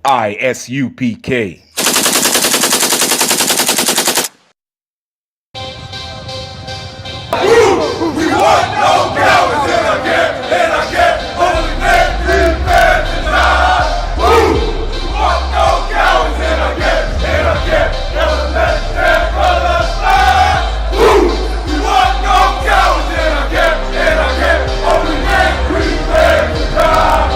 ISUPK. We want no cowards in our camp, in our camp. Only men prepare to die. We want no cowards in our camp, in our camp. Never let their colors fly. We want no cowards in our camp, in our camp. Only men prepare to die.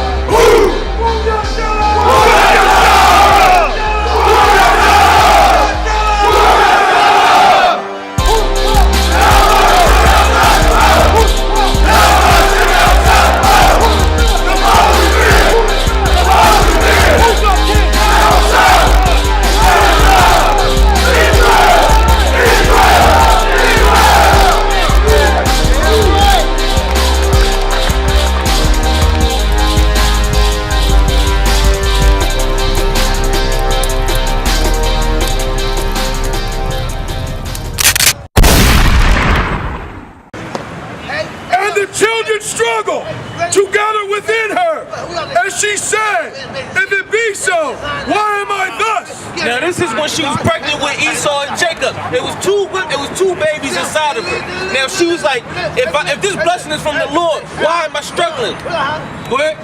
Children struggle together within her, and she said, if it be so, why am I thus? Now this is when she was pregnant with Esau and Jacob. It was two babies inside of her. Now she was like, if this blessing is from the Lord, why am I struggling? Go ahead.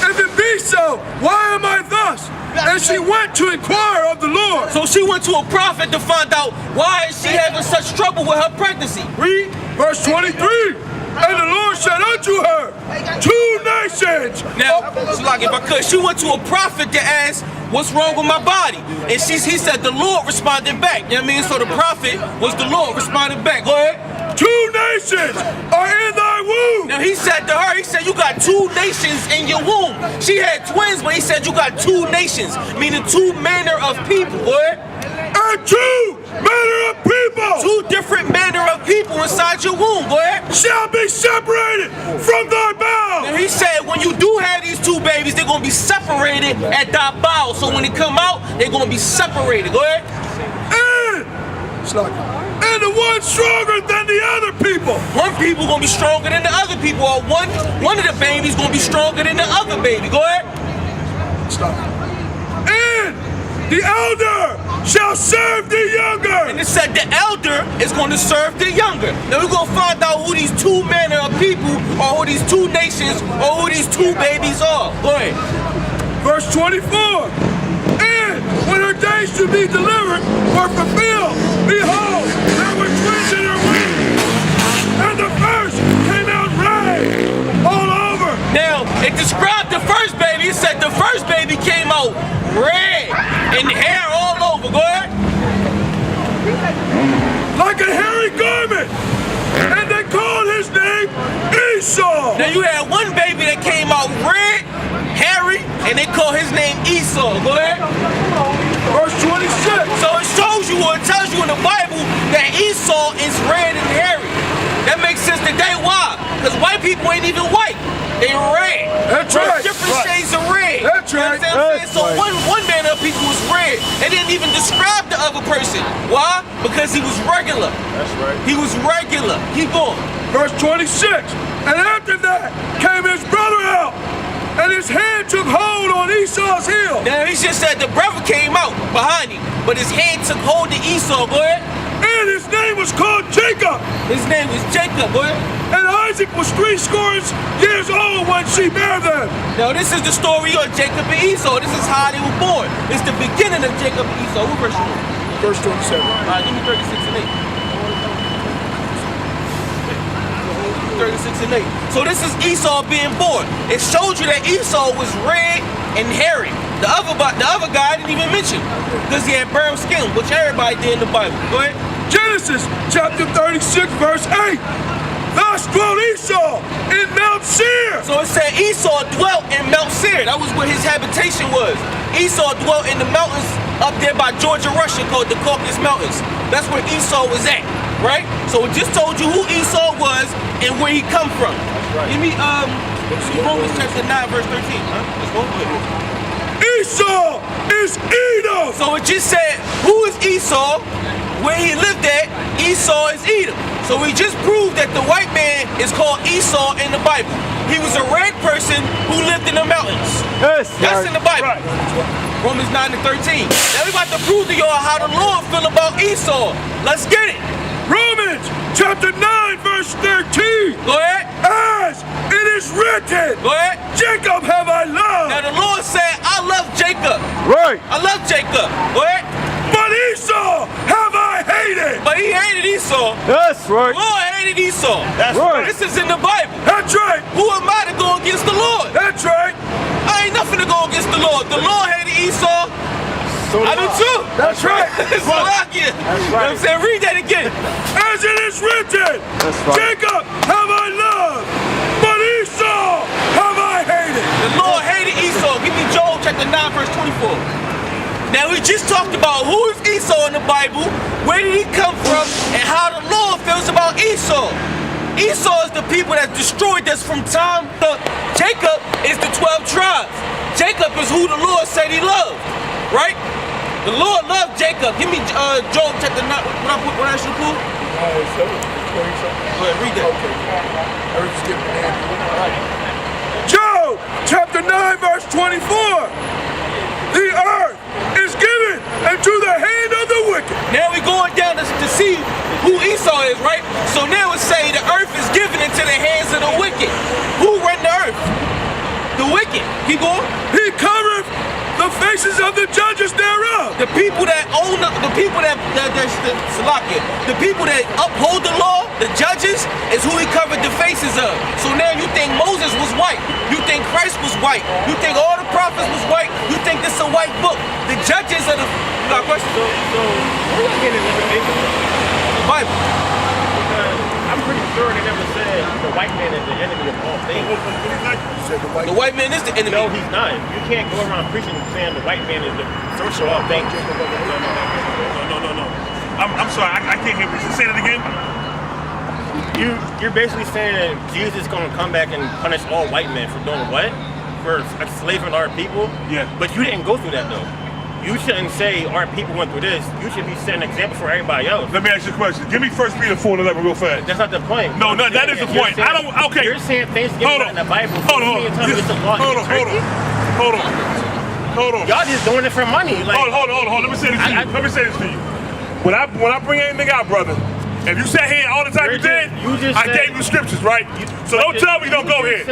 If it be so, why am I thus? And she went to inquire of the Lord. So she went to a prophet to find out why is she having such trouble with her pregnancy. Read. Verse 23. And the Lord said unto her, 2 nations. Now, like if I could, she went to a prophet to ask, what's wrong with my body? And he said the Lord responded back. You know what I mean? So the prophet was the Lord responded back. Go ahead. 2 nations are in thy womb. Now he said to her, he said, you got 2 nations in your womb. She had twins, but he said you got 2 nations, meaning 2 manner of people. Go ahead. And 2 manner of people. 2 different manner of people inside your womb. Go ahead. Shall be separated from thy bowels. And he said when you do have these 2 babies, they're going to be separated at thy bowels. So when they come out, they're going to be separated. Go ahead. And the one stronger than the other people. One people going to be stronger than the other people. Or one of the babies going to be stronger than the other baby. Go ahead. And the elder shall serve the younger. And it said the elder is going to serve the younger. Now we're going to find out who these 2 manner of people, or who these 2 nations, or who these 2 babies are. Go ahead. Verse 24. And when her days to be delivered were fulfilled, behold, there were twins in her womb. And the first came out red all over. Now, it described the first baby. It said the first baby came out red and hair all over. Go ahead. Like a hairy garment. And they called his name Esau. Now you had one baby that came out red, hairy, and they call his name Esau. Go ahead. Verse 26. So it shows you, or it tells you in the Bible, that Esau is red and hairy. That makes sense today. Why? Because white people ain't even white. They red. That's right. Different shades of red. That's right. You know what I'm saying? So one man of people was red. They didn't even describe the other person. Why? Because he was regular. That's right. He was regular. Keep going. Verse 26. And after that came his brother out, and his hand took hold on Esau's heel. Now he just said the brother came out behind him, but his hand took hold of Esau. Go ahead. And his name was called Jacob. His name was Jacob. Go ahead. And Isaac was 80 years old when she bare them. Now this is the story of Jacob and Esau. This is how they were born. It's the beginning of Jacob and Esau. What verse you want? Verse 27. All right, give me 36 and 8. 36 and 8. So this is Esau being born. It showed you that Esau was red and hairy. The other guy I didn't even mention, because he had brown skin, which everybody did in the Bible. Go ahead. Genesis chapter 36 verse 8. Thus dwelt Esau in Mount Seir. So it said Esau dwelt in Mount Seir. That was where his habitation was. Esau dwelt in the mountains up there by Georgia, Russia, called the Caucasus Mountains. That's where Esau was at, right? So it just told you who Esau was and where he come from. That's right. Give me Romans chapter 9 verse 13. Let's go with it. Esau is Edom. So it just said, who is Esau? Where he lived at, Esau is Edom. So we just proved that the white man is called Esau in the Bible. He was a red person who lived in the mountains. Yes. That's in the Bible. Right. Romans 9 and 13. Now we about to prove to y'all how the Lord feel about Esau. Let's get it. Romans chapter 9 verse 13. Go ahead. As it is written, Go ahead. Jacob have I loved. Now the Lord said, I love Jacob. Right. I love Jacob. Go ahead. But Esau have I hated. But he hated Esau. That's right. The Lord hated Esau. That's right. This is in the Bible. That's right. Who am I to go against the Lord? That's right. I ain't nothing to go against the Lord. The Lord hated Esau. So I do too. That's right. It's like it. That's You know what I'm saying? Read that again. As it is written, Jacob have I loved, but Esau have I hated. The Lord hated Esau. Give me Job chapter 9 verse 24. Now we just talked about who is Esau in the Bible, where did he come from, and how the Lord feels about Esau. Esau is the people that destroyed us from time. Jacob is the 12 tribes. Jacob is who the Lord said he loved, right? The Lord loved Jacob. Give me Job chapter 9. What I should pull? Go ahead, read that. Job chapter 9 verse 24. The earth is given into the hand of the wicked. Now we're going down to see who Esau is, right? So now it's saying the earth is given into the hands of the wicked. Who run the earth? The wicked. Keep going. He covereth the faces of the judges thereof. The people that own the people that the people that uphold the law, the judges, is who he covered the faces of. So now you think Moses was white. You think Christ was white. You think all the prophets was white. You think this is a white book. The judges are the... You got a question? So we're not getting information. Bible. I'm pretty sure they never said the white man is the enemy of all things. The white man is the enemy. No, he's not. You can't go around preaching and saying the white man is the source of all things. No. I'm sorry, I can't hear you. Say that again. You're basically saying that Jesus is going to come back and punish all white men for doing what? For enslaving our people? Yeah. But you didn't go through that though. You shouldn't say our people went through this. You should be setting an example for everybody else. Let me ask you a question. Give me 1 Peter 4:11 real fast. That's not the point. No, that is the point. Saying, Okay. You're saying Thanksgiving not in the Bible. Hold on. Hold on. Y'all just doing it for money. Like, hold on. Let me say this to you. When I bring anything out, brother, if you sat here all the time you did, I gave you scriptures, right? So don't tell me don't go here.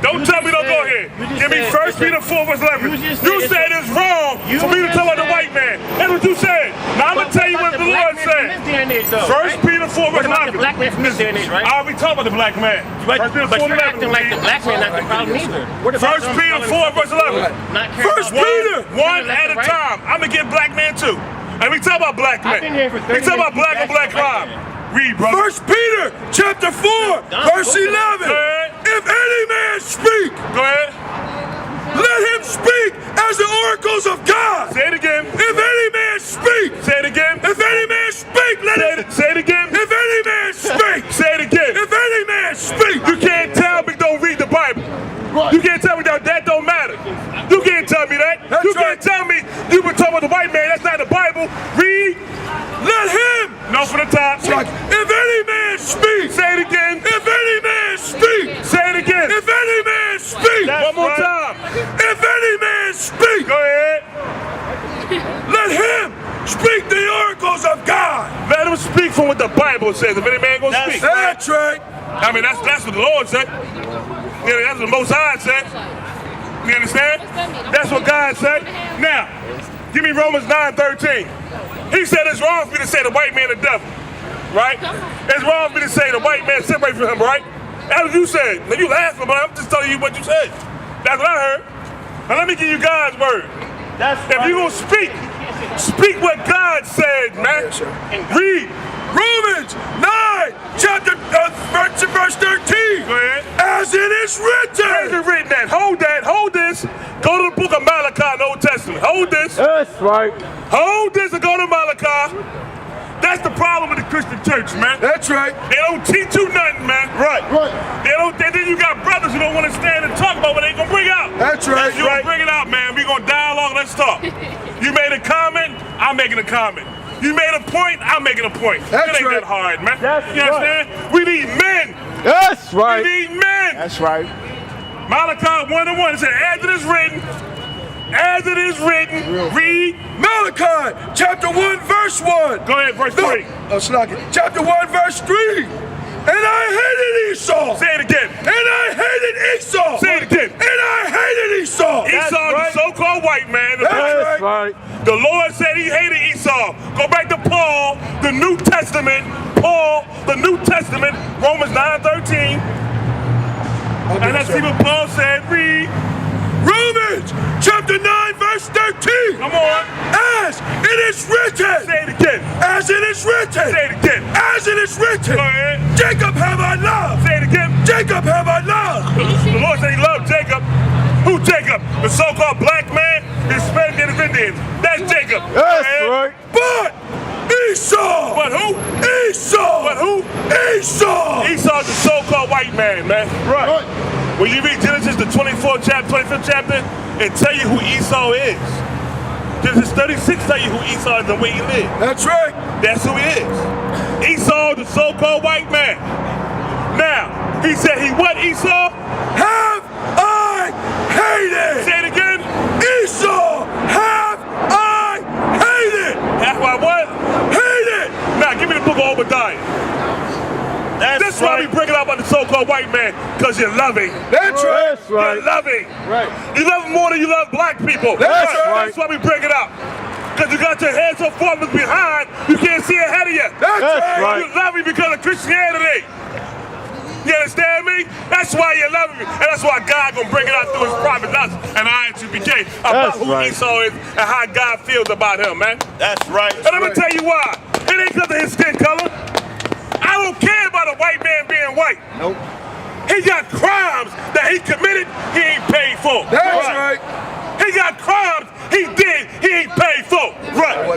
Don't tell me don't go here. Give me 1 Peter 4 verse 11. You said it's wrong for me to talk about the white man. That's what you said. Now I'm going to tell you what the Lord said. 1 Peter 4 verse 11. The black man from this day and age, right? I'll be talking about the black man. But you're acting like the black man not the problem either. 1 Peter 4 verse 11. 1 Peter, one at a time. I'm going to get black man too. And we talk about black men. We talk about black on black crime. Read, brother. 1 Peter chapter 4, verse 11. If any man speak, go ahead. Let him speak as the oracles of God. Say it again. If any man speak. Say it again. If any man speak, let him. Say it again. If any man speak. Say it again. If any man speak. You can't tell me don't read the Bible. Right. You can't tell me that don't matter. You can't tell me that. You can't tell me you been talking about the white man. That's not the Bible. Read. Let him. No, for the top. If any man speak. Say it again. If any man speak. Say it again. If any man speak. One more time. If any man speak. Go ahead. Let him speak the oracles of God. Let him speak from what the Bible says. If any man gonna speak. That's right. I mean, that's what the Lord said. Yeah, that's what the Most High said. You understand? That's what God said. Now, give me Romans 9:13. He said it's wrong for me to say the white man the devil, right? It's wrong for me to say the white man separate from him, right? That's what you said. Now you laughing, but I'm just telling you what you said. That's what I heard. Now let me give you God's word. If you gonna speak what God said, man. Read Romans 9, verse 13. Go ahead. As it is written. As it is written that. Hold this. Go to the book of Malachi in the Old Testament. Hold this. That's right. Hold this and go to Malachi. That's the problem with the Christian church, man. That's right. They don't teach you nothing, man. Right. They don't. And then you got brothers who don't want to stand and talk about what they gonna bring out. That's right. You gonna bring it out, man. We gonna dialogue. Let's talk. You made a comment. I'm making a comment. You made a point. I'm making a point. It ain't that hard, man. You understand? We need men. That's right. We need men. That's right. Malachi 1:1 said, as it is written, as it is written, read Malachi chapter 1 verse 1. Go ahead, verse 3. Chapter 1 verse 3. And I hated Esau. Say it again. And I hated Esau. Say it again. And I hated Esau. Esau, the so-called white man. That's right. The Lord said he hated Esau. Go back to Paul, the New Testament. Paul, the New Testament, Romans 9:13. And let's see what Paul said. Read. Romans chapter 9 verse 13. Come on. As it is written. Say it again. As it is written. Say it again. As it is written. Go ahead. Jacob have I loved. Say it again. Jacob have I loved. The Lord said he loved Jacob. Who Jacob? The so-called black man, Hispanic and Indians. That's Jacob. That's right. But Esau. But who? Esau. But who? Esau. Esau's the so-called white man, man. Right. When you read Genesis, the 24th chapter, 25th chapter, it tell you who Esau is. Genesis 36 tell you who Esau is and where he lives. That's right. That's who he is. Esau, the so-called white man. Now, he said he what, Esau? Have I hated. Say it again. Esau, have I hated. Have I what? Hated. Now, give me the book of Obadiah. That's why we bring it up on the so-called white man, because you're loving. That's right. That's right. You're loving. Right. You love him more than you love black people. That's right. That's why we bring it up. Because you got your head so far behind, you can't see ahead of you. That's right. You love me because of Christianity. You understand me? That's why you love me. And that's why God gonna bring it out through his prophets, us and ISUPK, about who Esau is and how God feels about him, man. That's right. And I'm gonna tell you why. It ain't because of his skin color. I don't care about a white man being white. Nope. He got crimes that he committed, he ain't paid for. That's right. He got crimes he did, he ain't paid for. Right.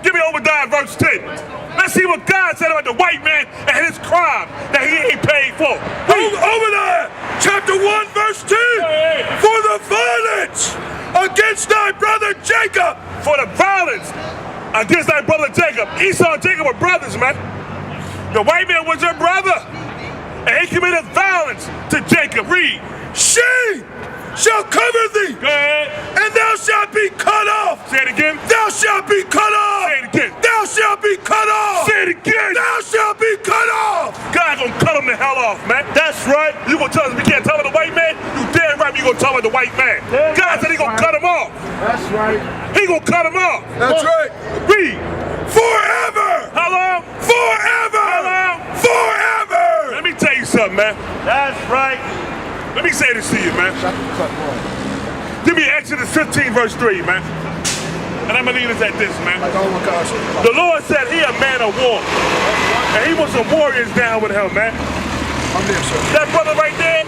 Give me Obadiah verse 10. Let's see what God said about the white man and his crime that he ain't paid for. Obadiah chapter 1 verse 10. For the violence against thy brother Jacob. For the violence against thy brother Jacob. Esau and Jacob were brothers, man. The white man was your brother, and he committed violence to Jacob. Read. She shall cover thee, and thou shalt be cut off. Say it again. Thou shalt be cut off. Say it again. Thou shalt be cut off. Say it again. Thou shalt be cut off. God gonna cut him the hell off, man. That's right. You gonna tell us we can't talk about the white man? You damn right you gonna talk about the white man. God said he gonna cut him off. That's right. He gonna cut him off. That's right. Read. Forever. How long? Forever. How long? Forever. Let me tell you something, man. That's right. Let me say this to you, man. Give me Exodus 15, verse 3, man. And I'm going to leave this at this, man. The Lord said he a man of war. And he wants some warriors down with him, man. That brother right there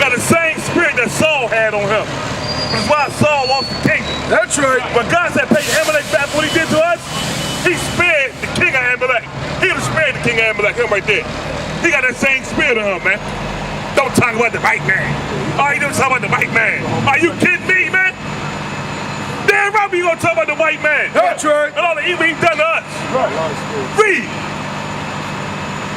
got the same spirit that Saul had on him. That's why Saul lost the kingdom. That's right. When God said pay Amalek back what he did to us, he spared the king of Amalek. He would have spared the king of Amalek, him right there. He got that same spirit in him, man. Don't talk about the white man. Oh, you don't talk about the white man. Are you kidding me, man? Damn right you gonna talk about the white man. That's right. And all the evil he done to us. Right. Read.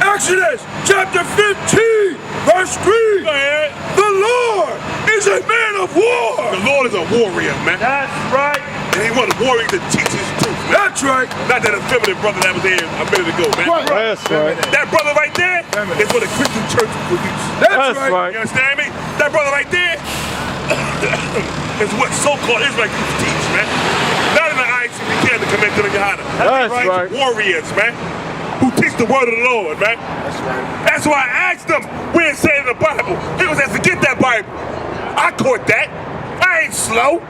Exodus chapter 15, verse 3. Go ahead. The Lord is a man of war. The Lord is a warrior, man. That's right. And he wanted warriors to teach his truth, man. That's right. Not that effeminate brother that was there a minute ago, man. Right. That's right. That brother right there is what the Christian church produce. That's right. You understand me? That brother right there is what so-called Israelites teach, man. Not in the ISUPK to commit to the Yohana. That's right. Warriors, man. Who teach the word of the Lord, man. That's right. That's why I asked him where it said in the Bible. He was saying, forget that Bible. I caught that. I ain't slow.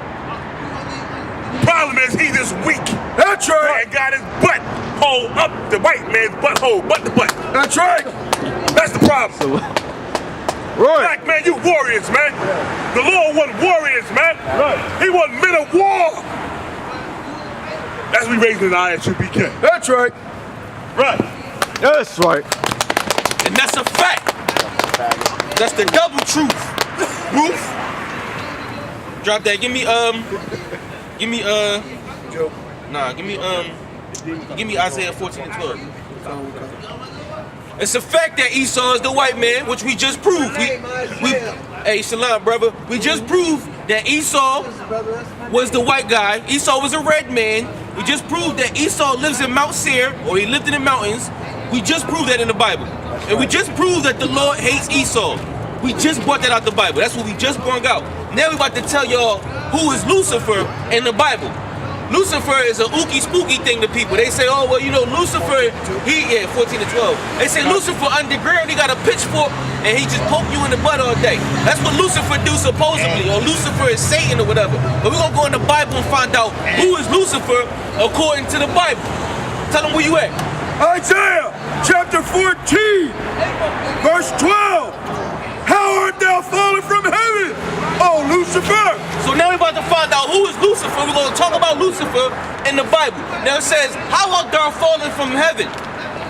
Problem is, he just weak. That's right. And got his butt hole up the white man's butthole, butt to butt. That's right. That's the problem. Right. Black man, you warriors, man. The Lord want warriors, man. Right. He want men of war. That's what we raised in the ISUPK. That's right. Right. That's right. And that's a fact. That's the double truth. Roof. Drop that. Give me Isaiah 14 and 12. It's a fact that Esau is the white man, which we just proved. Hey, Salam, brother. We just proved that Esau was the white guy. Esau was a red man. We just proved that Esau lives in Mount Seir, or he lived in the mountains. We just proved that in the Bible. And we just proved that the Lord hates Esau. We just brought that out the Bible. That's what we just brought out. Now we about to tell y'all who is Lucifer in the Bible. Lucifer is a ookie spooky thing to people. They say, oh, well, you know, Lucifer, 14 to 12. They say Lucifer underground, he got a pitchfork and he just poke you in the butt all day. That's what Lucifer do supposedly, or Lucifer is Satan or whatever. But we're gonna go in the Bible and find out who is Lucifer according to the Bible. Tell them where you at. Isaiah chapter 14, verse 12. How art thou fallen from heaven, O Lucifer? So now we're about to find out who is Lucifer. We're going to talk about Lucifer in the Bible. Now it says, how art thou fallen from heaven?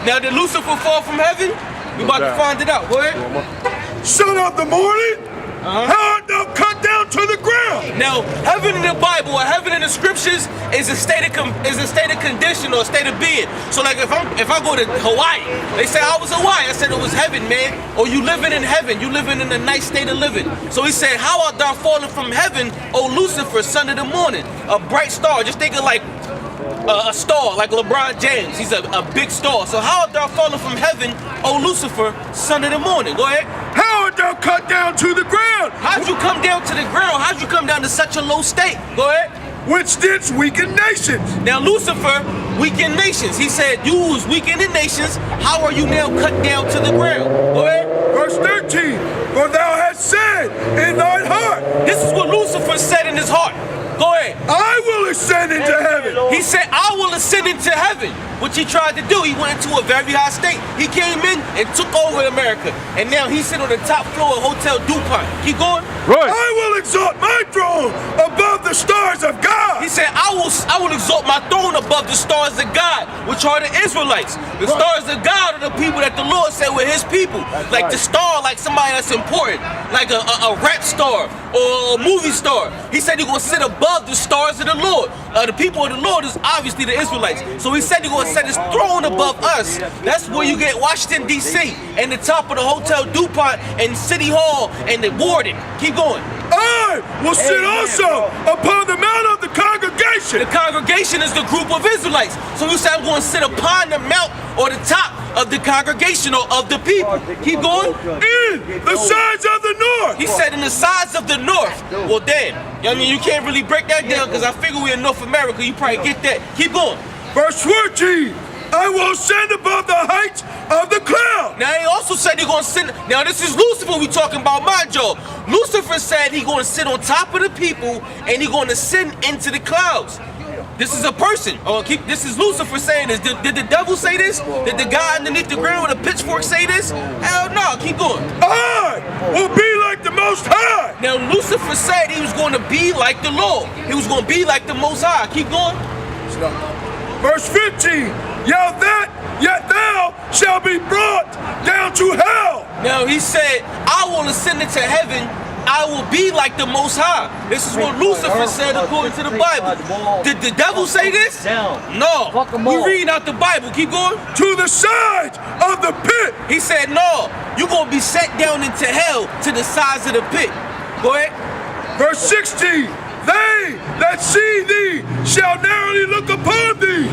Now did Lucifer fall from heaven? We're about to find it out. Go ahead. Son of the morning, how art thou cut down to the ground? Now, heaven in the Bible or heaven in the scriptures is a state of condition or a state of being. So like if I go to Hawaii, they say I was Hawaii. I said it was heaven, man. Or you living in heaven. You living in a nice state of living. So he said, how art thou fallen from heaven, O Lucifer, son of the morning? A bright star. Just think of like a star, like LeBron James. He's a big star. So how art thou fallen from heaven, O Lucifer, son of the morning? Go ahead. How art thou cut down to the ground? How'd you come down to the ground? How'd you come down to such a low state? Go ahead. Which didst weaken nations? Now Lucifer weakened nations. He said, you was weakening nations. How are you now cut down to the ground? Go ahead. Verse 13, for thou hast said in thine heart. This is what Lucifer said in his heart. Go ahead. I will ascend into heaven. He said, I will ascend into heaven. Which he tried to do. He went into a very high state. He came in and took over America. And now he's sitting on the top floor of Hotel DuPont. Keep going. Right. I will exalt my throne above the stars of God. He said, I will exalt my throne above the stars of God, which are the Israelites. The stars of God are the people that the Lord said were his people. Like the star, like somebody that's important. Like a rap star or a movie star. He said he's going to sit above the stars of the Lord. The people of the Lord is obviously the Israelites. So he said he's going to set his throne above us. That's where you get Washington, D.C. and the top of the Hotel DuPont and City Hall and the warden. Keep going. I will sit also upon the mount of the congregation. The congregation is the group of Israelites. So you said I'm going to sit upon the mount or the top of the congregation or of the people. Keep going. In the sides of the north. He said in the sides of the north. Well, damn. I mean, you can't really break that down because I figure we're in North America. You probably get that. Keep going. Verse 14. I will ascend above the heights of the cloud. Now he also said he's going to sit. Now this is Lucifer we talking about, mind y'all. Lucifer said he's going to sit on top of the people and he's going to ascend into the clouds. This is a person. This is Lucifer saying this. Did the devil say this? Did the guy underneath the ground with a pitchfork say this? Hell no, keep going. I will be like the Most High. Now Lucifer said he was going to be like the Lord. He was going to be like the Most High. Keep going. Verse 15. Yet thou shalt be brought down to hell. Now he said, I will ascend into heaven. I will be like the Most High. This is what Lucifer said according to the Bible. Did the devil say this? No. We reading out the Bible. Keep going. To the sides of the pit. He said, no. You're going to be set down into hell to the sides of the pit. Go ahead. Verse 16. They that see thee shall narrowly look upon thee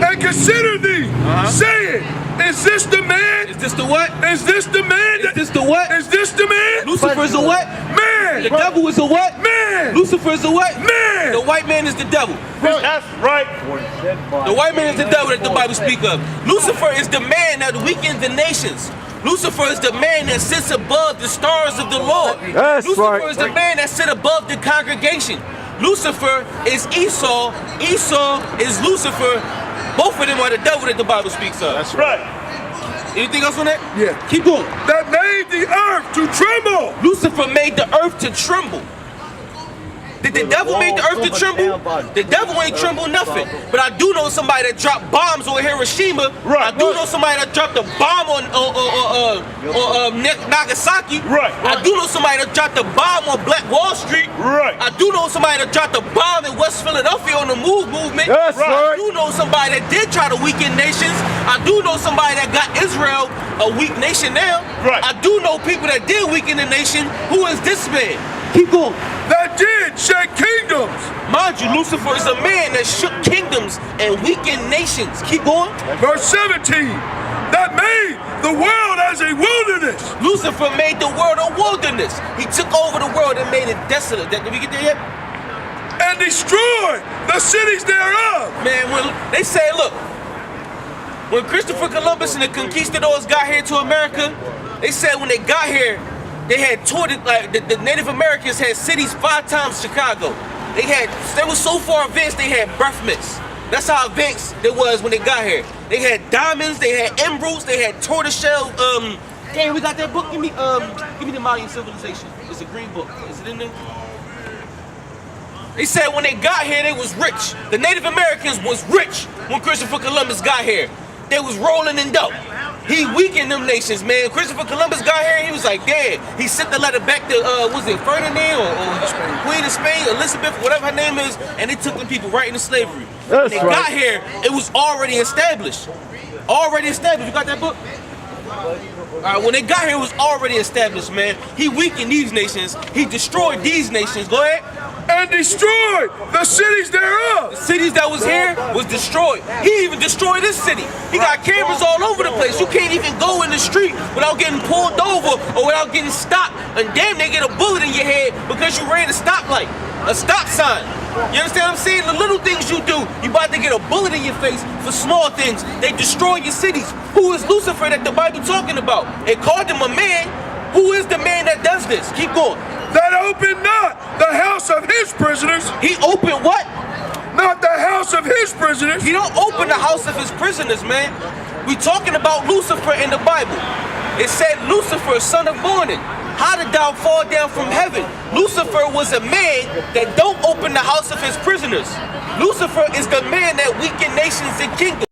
and consider thee, saying, is this the man? Is this the what? Is this the man? Is this the what? Is this the man? Lucifer is a what? Man. The devil is a what? Man. Lucifer is a what? Man. The white man is the devil. That's right. The white man is the devil that the Bible speaks of. Lucifer is the man that weakens the nations. Lucifer is the man that sits above the stars of the Lord. Lucifer is the man that sits above the congregation. Lucifer is Esau. Esau is Lucifer. Both of them are the devil that the Bible speaks of. That's right. Anything else on that? Yeah. Keep going. That made the earth to tremble. Lucifer made the earth to tremble. Did the devil make the earth to tremble? The devil ain't tremble nothing. But I do know somebody that dropped bombs on Hiroshima. Right. I do know somebody that dropped a bomb on Nagasaki. Right. I do know somebody that dropped a bomb on Black Wall Street. Right. I do know somebody that dropped a bomb in West Philadelphia on the Move movement. That's right. I do know somebody that did try to weaken nations. I do know somebody that got Israel a weak nation now. Right. I do know people that did weaken the nation. Who is this man? Keep going. that did shake kingdoms. Mind you, Lucifer is a man that shook kingdoms and weakened nations. Keep going. Verse 17, that made the world as a wilderness. Lucifer made the world a wilderness. He took over the world and made it desolate. Did we get there yet? And destroyed the cities thereof. Man, when they say, look, when Christopher Columbus and the conquistadors got here to America, they said when they got here, they had toured it, like the Native Americans had cities 5 times Chicago. They were so far advanced they had birth mints. That's how advanced it was when they got here. They had diamonds, they had emeralds, they had tortoiseshell. Damn, we got that book. Give me the Mayan Civilization. It's a green book. Is it in there? They said when they got here, they was rich. The Native Americans was rich when Christopher Columbus got here. They was rolling in dough. He weakened them nations, man. Christopher Columbus got here, he was like, damn. He sent the letter back to, was it Ferdinand or Queen of Spain, Elizabeth, whatever her name is, and they took them people right into slavery. When they got here, it was already established. Already established. You got that book? Alright, when they got here, it was already established, man. He weakened these nations. He destroyed these nations. Go ahead. And destroyed the cities thereof. The cities that was here was destroyed. He even destroyed this city. He got cameras all over the place. You can't even go in the street without getting pulled over or without getting stopped. And damn, they get a bullet in your head because you ran a stoplight, a stop sign. You understand what I'm saying? The little things you do, you about to get a bullet in your face for small things. They destroy your cities. Who is Lucifer that the Bible talking about? It called him a man. Who is the man that does this? Keep going. That opened not the house of his prisoners. He opened what? Not the house of his prisoners. He don't open the house of his prisoners, man. We talking about Lucifer in the Bible. It said Lucifer, son of morning. How did thou fall down from heaven? Lucifer was a man that don't open the house of his prisoners. Lucifer is the man that weakened nations and kingdoms.